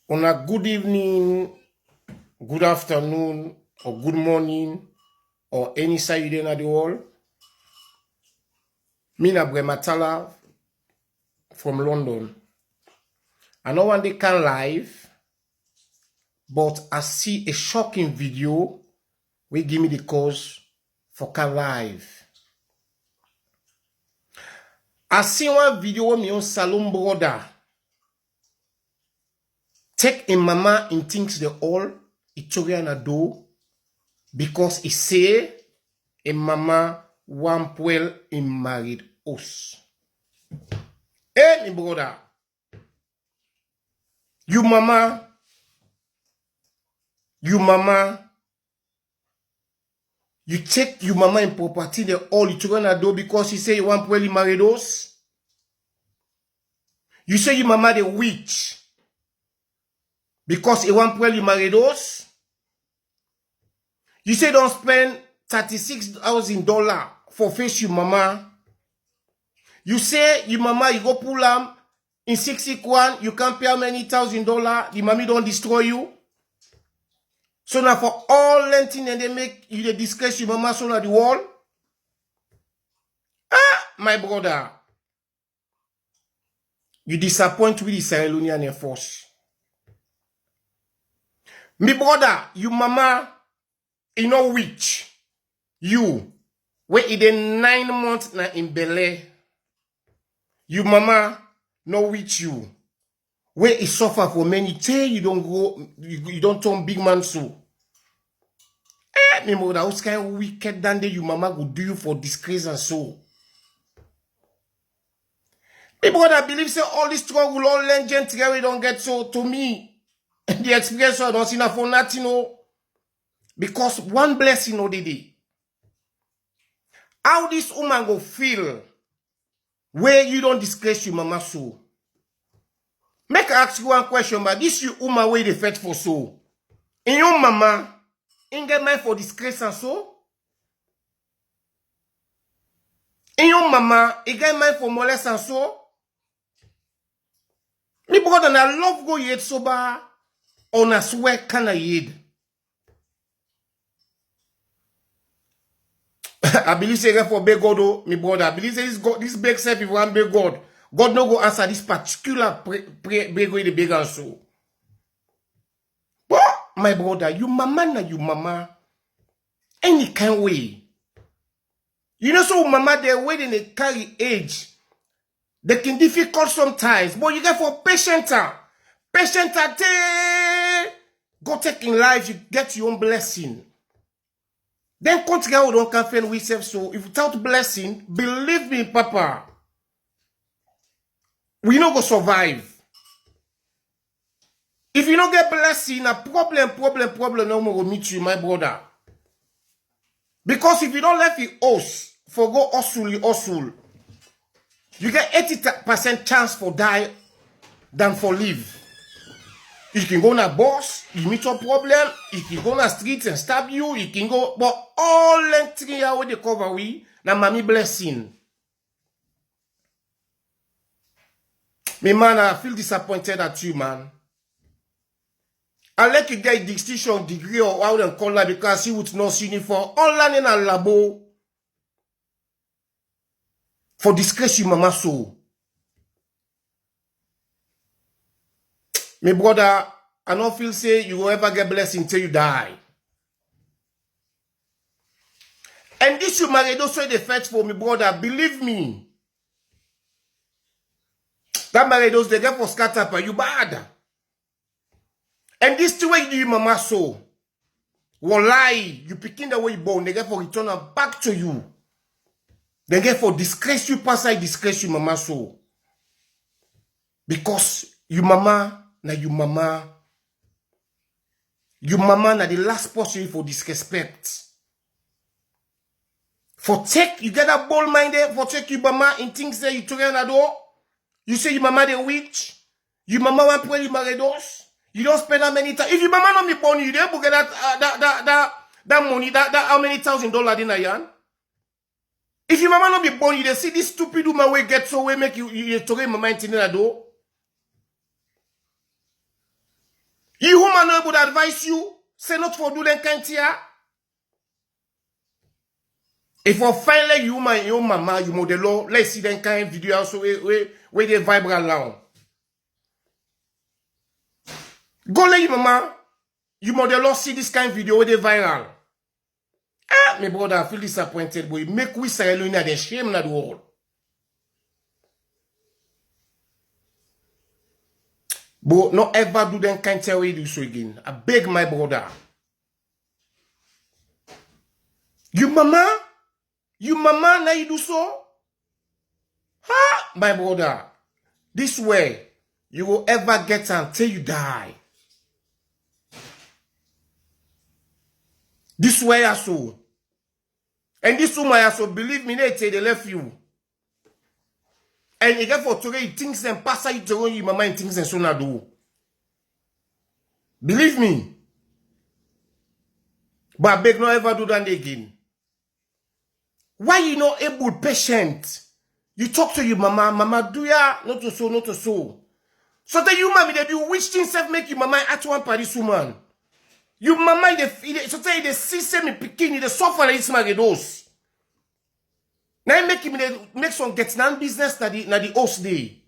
On a good evening, good afternoon, or good morning, or any side you in the world. Me na Brematala from London. I know one day can live, but I see a shocking video will give me the cause for can live. I see one video of me on Salon brother take a mama in things the all Itoria do because he say a mama one puel in married us. Hey, my brother, you mama, you take your mama in property the all you gonna do because you say you want puel in married us. You say your mama the witch because you want puel in married us. You say don't spend $36,000 for face your mama. You say your mama you go pull am in 61, you can't pay how many $1,000, the mommy don't destroy you. So now for all lengthing and they make you the disgrace your mama so na the wall. Ah, my brother. You disappoint with the Sierra Leonean Air Force. Me brother, you mama, you know which. You, where it is 9 months na in Bele. You mama, know which you. Where it suffer for many days, you don't go, you don't turn big man so. Eh, me brother, what's kind of wicked than the you mama go do you for disgrace and so. Me brother, believe say all this struggle, all legend together, we don't get so to me. The experience I don't see na for nothing, no. Because one blessing no day. How this woman go feel where you don't disgrace your mama so? Make I ask you one question, but this you woman where they fed for so. In your mama, in get mind for disgrace and so? In your mama, in get mind for molest and so? Me brother, na love go yet soba, on a swear can I yet? I believe say for beg God, oh, me brother. I believe say this God, this beg self if one beg God. God no go answer this particular beg way the beg and so. But my brother, you mama na you mama. Any kind way. You know so mama they when they carry age. They can difficult sometimes. But you get for patienter. Patienter go take in life, you get your own blessing. Then continue don't can find we self so if without blessing, believe me, Papa, we no go survive. If you don't get blessing, a problem no more will meet you, my brother. Because if you don't let the host for go hustle, you get 80% chance for die than for live. You can go na boss, you meet your problem, you can go na streets and stab you, you can go, but all length 3 years with the cover we, na mommy blessing. Me man, I feel disappointed at you, man. I let you get a distinction degree or how they call that because he would not see uniform. All learning a labo for disgrace you mama so. My brother, I don't feel say you will ever get blessed until you die. And this you married also the fetch for me, brother. Believe me. That married those they get for scatter you bad. And this two way you mama so. Wallahi, you picking the way you born, they get for return back to you. They get for disgrace you pass I disgrace you mama so. Because you mama na you mama na the last person for disrespect. For take, you get that bold minded, for take you mama in things that you took an door. You say your mama the witch. Your mama want pray you married us. You don't spend that many time. If your mama not be born, you don't get that money, that how many $1,000 in a yarn. If your mama not be born, you they see this stupid woman way get so way make you took your mama in that door. woman would advise you, say not for do them kind here. If you finally you my your mama, you model, let's see them kind video also where they vibrate now. Go let your mama, you model see this kind video where they viral. Ah, my brother, I feel disappointed, boy. Make we say alone the shame na the world. But not ever do them kind of way do so again. I beg my brother. You mama now you do so? Ha, my brother. This way, you will ever get until you die. This way also. And this woman also, believe me, they left you. And you get for today, things and pass you to you, mama, and things and so now do. Believe me. But I beg not ever do that again. Why you not able, patient? You talk to your mama, do ya? Not to so, not to so. So that you, mommy, they do which things have make you mama at one party, woman. You mama, so that the system in Pekin, the software is those. Now make him make some get non business na the host day.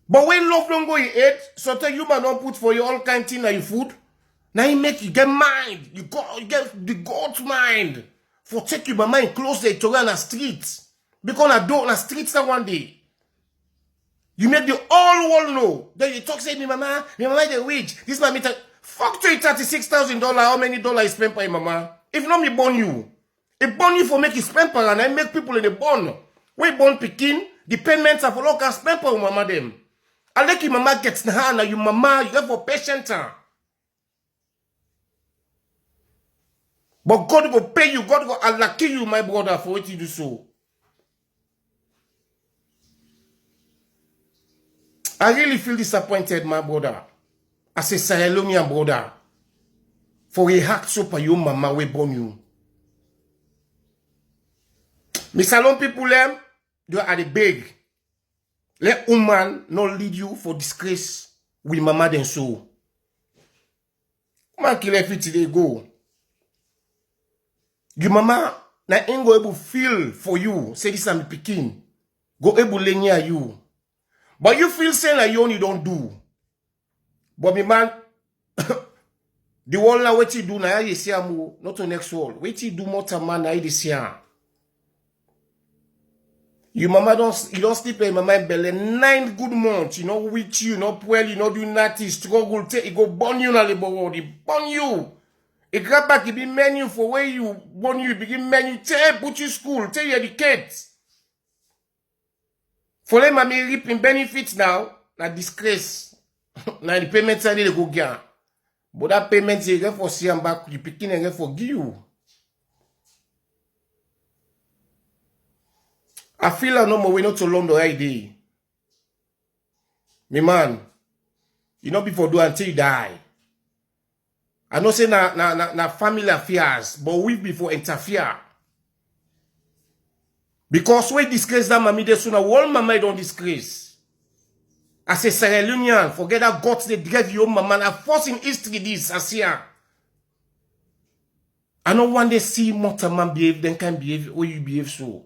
But when love don't go in head, so that you man don't put for you all kind of thing like food. Now he make you get mind. You get the God's mind. For take your mama and close the to run a street. Because I don't na streets that one day. You make the whole world know. Then you talk say me mama the wage. This man fuck to $36,000. How many dollars you spend by mama? If not me born you. It born you for make you spend per and I make people in the born. We born Pekin, the payments are for local spend per mama them. I like your mama gets na and you mama, you have for patient. But God will pay you, God will unlucky you, my brother, for what you do so. I really feel disappointed, my brother. As a Sahelian brother. For a hack so for you, mama, we born you. Me salon people them, they are the big. Let woman not lead you for disgrace with mama then so. Man kill every today go. You mama na ain't go able feel for you. Say this am Pekin. Go able lay near you. But you feel saying like you don't do. But me man, the world now what you do now you see amu, not the next world. What you do more time man now you see am. You mama you don't sleep in mama belly 9 good months, you know, with you, not well, you know, do nothing, struggle, take it go burn you na the world, it burn you. It grab back, it be menu for where you burn you, begin menu, take put you school, take you educate. For them mommy reaping benefits now, na disgrace. Now the payments are they go get. But that payment you get for see and back, you picking and get for give you. I feel like no more way not to London ID. Me man, you know before do until you die. I know say na family affairs, but we before interfere. Because we disgrace that mommy de sooner, all mama don't disgrace. As a Sierra Leonean, forget that God they drive your mama. I force in history this as here. I know one day see more man behave, then can behave or you behave so.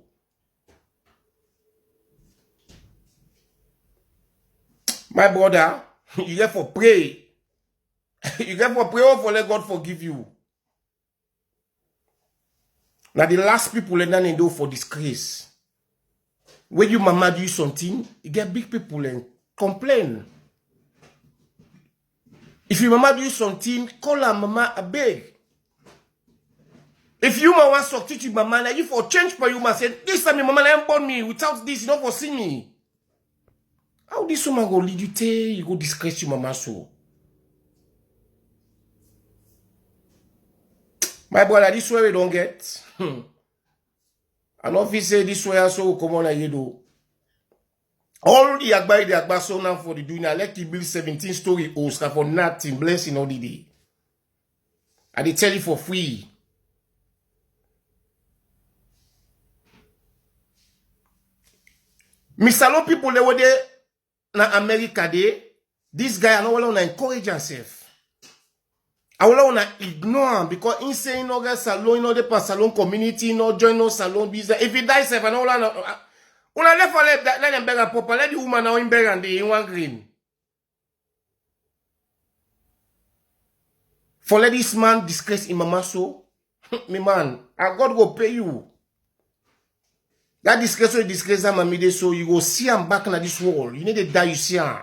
My brother, you get for pray. You get for pray or for let God forgive you. Now the last people let them do for disgrace. When you mama do something, you get big people and complain. If your mama do something, call her mama a beg. If you mama want to teach you mama, now you for change for you must say, this time your mama ain't born me without this, you don't for see me. How this woman go lead you to you go disgrace your mama so? My brother, this way we don't get. And if you say this way also come on you do. All the agba so now for the doing. I like to build 17-story house for nothing, blessing all the day. I they tell you for free. Me salon people they were there na America day. This guy I don't want to encourage himself. Awala on a ignore because in say no get salon, no de salon community, no join no salon business. If he dies, if I know una left for let them beg a papa, let the woman now in beg and the in one green. For let this man disgrace in mama so, me man, God go pay you. That disgrace or disgrace that mamide so you go see him back in this world. You need to die, you see him.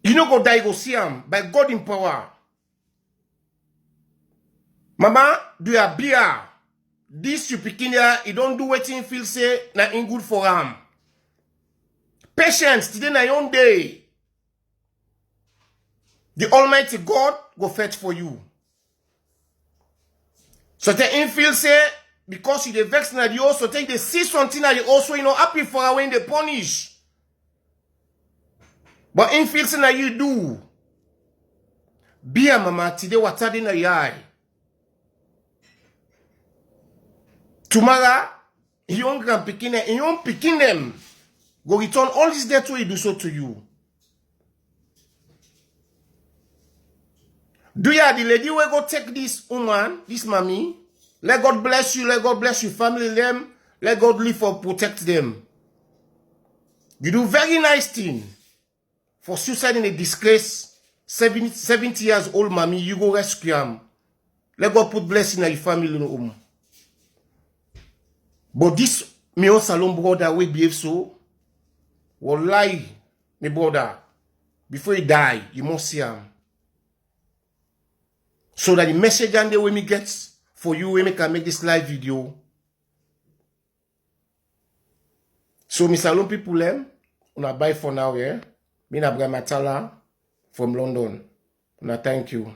You no go die, go see him by God in power. Mama, do ya beer? This you picking here, you don't do what you feel say, na in good for him. Patience, today na your own day. The Almighty God go fetch for you. So the in feel say, because you dey vex na you also take the see something that you also happy for her when they punish. But in feel say na you do. Beer mama, today what are na your eye. Tomorrow, your grand picking them go return all this debt we do so to you. Do ya the lady will go take this woman, this mommy? Let God bless you, let God bless your family, them. Let God live for protect them. You do very nice thing. For suicide in a disgrace, 70 years old mommy, you go rescue him. Let God put blessing in your family in home. But this me own salon brother will behave so. Will lie, my brother. Before he die, you must see him. So that the message and the way me gets for you, when me can make this live video. So me salon people una bye for now, yeah. Me na Matala from London. Una thank you.